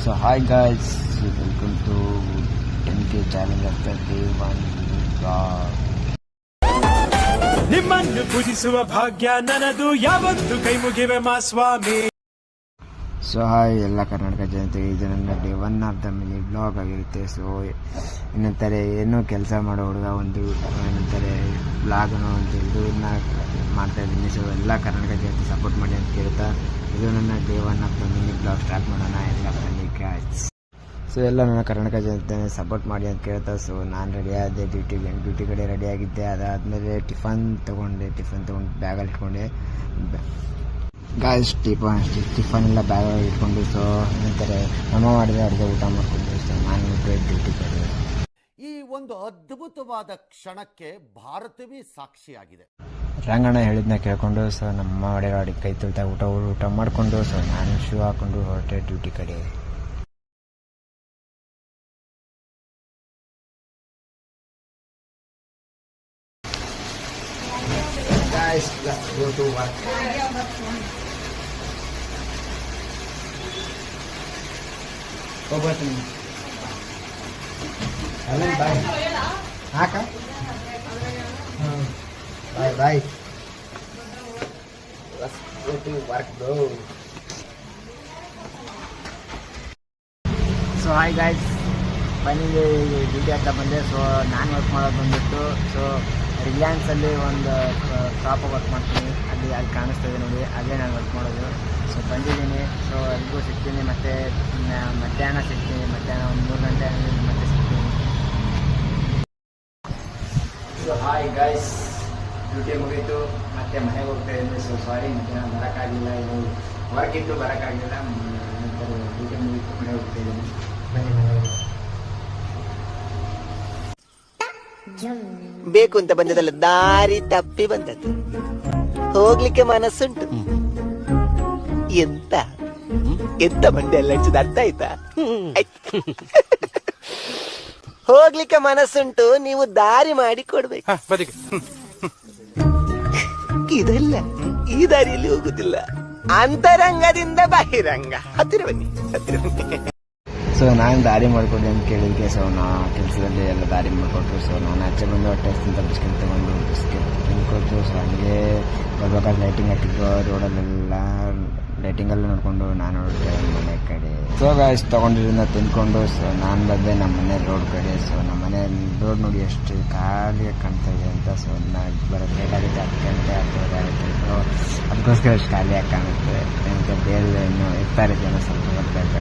So hi guys, welcome to 10K challenge after day 1 vlog. ನಿಮ್ಮನ್ನು ಪೂಜಿಸುವ ಭಾಗ್ಯ ನನ್ನದು ಯಾವತ್ತು ಕೈ ಮುಗಿವೆ ಮಾ ಸ್ವಾಮಿ. ಸೊ ಹಾಯ್ ಎಲ್ಲ ಕರ್ನಾಟಕ ಜನತೆಗೆ, ಇದು ನನ್ನ day 1 of the mini blog ಆಗಿರುತ್ತೆ. ಸೊ ಇನ್ನಂತಾರೆ ಏನೋ ಕೆಲಸ ಮಾಡೋ ಹುಡುಗ ಒಂದು ಏನಂತಾರೆ ಬ್ಲಾಗನ್ನು ಒಂದು ಇದನ್ನ ಮಾಡ್ತಾ ಇದ್ದೀನಿ. ಸೊ ಎಲ್ಲ ಕರ್ನಾಟಕ ಜನತೆ ಸಪೋರ್ಟ್ ಮಾಡಿ ಅಂತ ಕೇಳ್ತಾ ಇದು ನನ್ನ day 1 of the mini blog start ಮಾಡೋಣ. ಎಲ್ಲ ಫ್ರೆಂಡ್ಸ್, ಸೊ ಎಲ್ಲ ನನ್ನ ಕರ್ನಾಟಕ ಜನತೆ ಸಪೋರ್ಟ್ ಮಾಡಿ ಅಂತ ಕೇಳ್ತಾ ಸೊ ನಾನು ರೆಡಿ ಆದೆ, ಡ್ಯೂಟಿ ಕಡೆ ರೆಡಿ ಆಗಿದ್ದೆ. ಅದಾದಮೇಲೆ ಟಿಫನ್ ತೊಗೊಂಡು ಬ್ಯಾಗಲ್ಲಿ ಇಟ್ಕೊಂಡೆ. ಗಾಯ್ಸ್ ಟಿಫನ್ ಎಲ್ಲ ಬ್ಯಾಗಲ್ಲಿ ಇಟ್ಕೊಂಡು ಸೊ ಏನಂತಾರೆ ಅಮ್ಮ ಮಾಡಿದ್ರೆ ಅಡುಗೆ ಊಟ ಮಾಡಿಕೊಂಡು ಸೊ ನಾನು ಡ್ಯೂಟಿ ಕಡೆ. ಈ ಒಂದು ಅದ್ಭುತವಾದ ಕ್ಷಣಕ್ಕೆ ಭಾರತವೇ ಸಾಕ್ಷಿಯಾಗಿದೆ. ರಂಗಣ್ಣ ಹೇಳಿದ್ನ ಕೇಳ್ಕೊಂಡು ಸೊ ನಮ್ಮ ಹೊಡೆ ಅಡಿಗೆ ಕೈ ತೊಳ್ತಾ ಊಟ ಮಾಡಿಕೊಂಡು ಸೊ ನಾನು ಶೂ ಹಾಕೊಂಡು ಹೊರಟೆ ಡ್ಯೂಟಿ ಕಡೆ. Guys, let's go to work. Bye. Haka? Bye. Let's go to work, bro. So hi guys, finally duty ಅಂತ ಬಂದೆ. ಸೊ ನಾನು ವರ್ಕ್ ಮಾಡೋದು ಬಂದ್ಬಿಟ್ಟು ಸೊ ರಿಲಯನ್ಸಲ್ಲಿ ಒಂದು ಶಾಪ್ ವರ್ಕ್ ಮಾಡ್ತೀನಿ. ಅಲ್ಲಿ ಕಾಣಿಸ್ತಾ ಇದೆ ನೋಡಿ, ಅಲ್ಲೇ ನಾನು ವರ್ಕ್ ಮಾಡೋದು. ಸೊ ಬಂದಿದ್ದೀನಿ. ಸೊ ಎಲ್ರಿಗೂ ಸಿಗ್ತೀನಿ, ಮತ್ತು ಮಧ್ಯಾಹ್ನ ಸಿಗ್ತೀನಿ. ಮಧ್ಯಾಹ್ನ ಒಂದು 3 ಗಂಟೆ ಮತ್ತೆ ಸಿಗ್ತೀನಿ. ಸೊ ಹಾಯ್ ಗೈಸ್, ಡ್ಯೂಟಿ ಮುಗೀತು, ಮತ್ತೆ ಮನೆಗೆ ಹೋಗ್ತಾ ಇದ್ದೀನಿ. ಸೊ ಸಾರಿ ಮತ್ತೆ ನಾನು ಬರೋಕ್ಕಾಗಲಿಲ್ಲ, ಇದು ವರ್ಕ್ ಇತ್ತು ಬರೋಕ್ಕಾಗಲಿಲ್ಲ. ನಂತರ ಡ್ಯೂಟಿ ಮುಗೀತು, ಮನೆಗೆ ಹೋಗ್ತಾ ಇದ್ದೀನಿ. ಬನ್ನಿ ಮನೆಗೆ. ಬೇಕು ಅಂತ ಬಂದದಲ್ಲ, ದಾರಿ ತಪ್ಪಿ ಬಂದದ್ದು. ಹೋಗ್ಲಿಕ್ಕೆ ಮನಸ್ಸುಂಟು. ಎಂತ ಮಂಡೆ ಎಲ್ಲ ಹಚ್ಚಿದ ಅರ್ಥ ಆಯ್ತಾ? ಹೋಗ್ಲಿಕ್ಕೆ ಮನಸ್ಸುಂಟು, ನೀವು ದಾರಿ ಮಾಡಿ ಕೊಡ್ಬೇಕು. ಇದಲ್ಲ, ಈ ದಾರಿಯಲ್ಲಿ ಹೋಗುದಿಲ್ಲ, ಅಂತರಂಗದಿಂದ ಬಹಿರಂಗ. ಹತ್ತಿರ ಬನ್ನಿ. ಸೊ ನಾನು ದಾರಿ ಮಾಡಿಕೊಡಿ ಅಂತ ಕೇಳಿದ್ಕೆ ಸೊ ನಾ ಕೆಲಸದಲ್ಲಿ ಎಲ್ಲ ದಾರಿ ಮಾಡಿಕೊಟ್ರು. ಸೊ ನಾನು ಆಚೆ ಬಂದು ಹೊಟ್ಟೆ ಅಂತ ಬಿಸ್ಕೆಟ್ ತೊಗೊಂಡು ಬಿಸ್ಕೆಟ್ ತಿನ್ಕೊಟ್ಟು ಸೊ ಹಂಗೆ ಬರ್ಬೇಕಾದ್ರೆ ಲೈಟಿಂಗ್ ಹಾಕಿದ್ರು ರೋಡಲ್ಲೆಲ್ಲ. ಲೈಟಿಂಗೆಲ್ಲ ನೋಡಿಕೊಂಡು ನಾನು ಹೊರಟೆ ಮನೆ ಕಡೆ. ಸೊ ಗಾಯ್ಸ್ ತೊಗೊಂಡಿರೋದನ್ನ ತಿನ್ಕೊಂಡು ಸೊ ನಾನು ಬಂದೆ ನಮ್ಮ ಮನೆ ರೋಡ್ ಕಡೆ. ಸೊ ನಮ್ಮ ಮನೆ ರೋಡ್ ನೋಡಿ ಎಷ್ಟು ಖಾಲಿಯಾಗಿ ಕಾಣ್ತಾ ಇದೆ ಅಂತ. ಸೊ ಬರೋದು ಲೇಟ್ ಆಗುತ್ತೆ, 10 ಗಂಟೆ 10:30 ಆಗುತ್ತೆ. ಸೊ ಅದಕ್ಕೋಸ್ಕರ ಅಷ್ಟು ಖಾಲಿಯಾಗಿ ಕಾಣುತ್ತೆ. ಬೇರೆ ಇನ್ನೂ ಇರ್ತಾರೆ ಜನ ಸ್ವಲ್ಪ ಬರ್ತಾ ಇರ್ತಾರೆ.